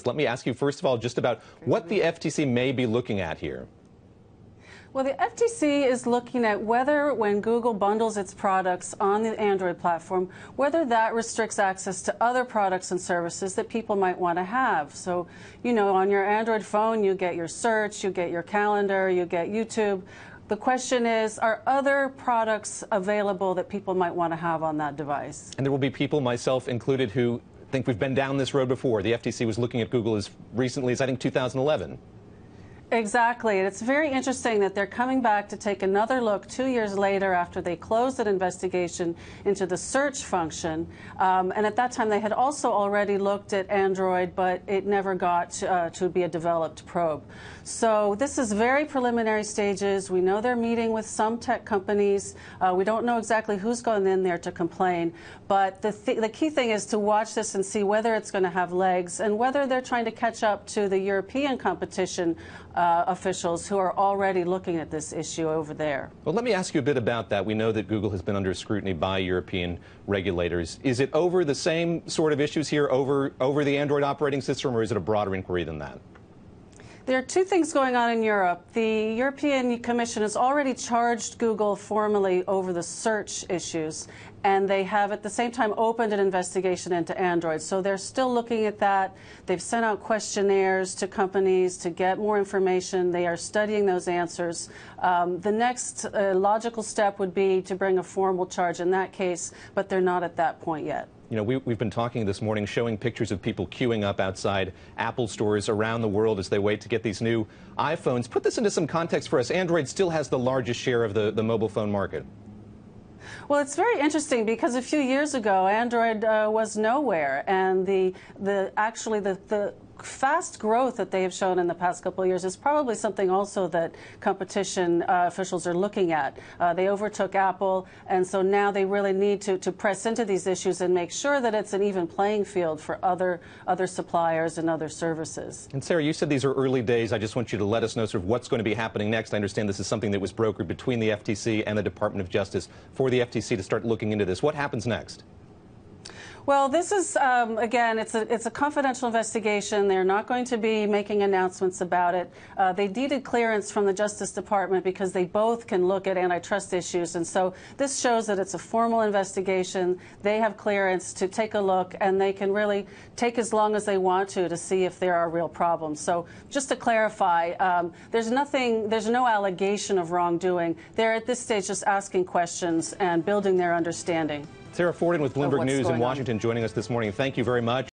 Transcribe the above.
Let me ask you, first of all, just about what the FTC may be looking at here. Well, the FTC is looking at whether, when Google bundles its products on the Android platform, whether that restricts access to other products and services that people might want to have. So, you know, on your Android phone, you get your search, you get your calendar, you get YouTube. The question is, are other products available that people might want to have on that device? And there will be people, myself included, who think we've been down this road before. The FTC was looking at Google as recently as, I think, 2011. Exactly. And it's very interesting that they're coming back to take another look 2 years later after they closed an investigation into the search function. And at that time, they had also already looked at Android, but it never got to be a developed probe. So this is very preliminary stages. We know they're meeting with some tech companies. We don't know exactly who's going in there to complain. But the key thing is to watch this and see whether it's going to have legs and whether they're trying to catch up to the European competition officials who are already looking at this issue over there. Well, let me ask you a bit about that. We know that Google has been under scrutiny by European regulators. Is it over the same sort of issues here, over the Android operating system, or is it a broader inquiry than that? There are two things going on in Europe. The European Commission has already charged Google formally over the search issues, and they have at the same time opened an investigation into Android. So they're still looking at that. They've sent out questionnaires to companies to get more information. They are studying those answers. The next logical step would be to bring a formal charge in that case, but they're not at that point yet. You know, we've been talking this morning, showing pictures of people queuing up outside Apple stores around the world as they wait to get these new iPhones. Put this into some context for us. Android still has the largest share of the mobile phone market. Well, it's very interesting because a few years ago, Android was nowhere, and the fast growth that they have shown in the past couple of years is probably something also that competition officials are looking at. They overtook Apple, and so now they really need to press into these issues and make sure that it's an even playing field for other suppliers and other services. And Sarah, you said these are early days. I just want you to let us know sort of what's going to be happening next. I understand this is something that was brokered between the FTC and the Department of Justice for the FTC to start looking into this. What happens next? Well, this is, again, it's a confidential investigation. They're not going to be making announcements about it. They needed clearance from the Justice Department because they both can look at antitrust issues. And so this shows that it's a formal investigation. They have clearance to take a look, and they can really take as long as they want to see if there are real problems. So just to clarify, there's no allegation of wrongdoing. They're at this stage just asking questions and building their understanding. Sarah Forden with Bloomberg News in Washington joining us this morning. Thank you very much.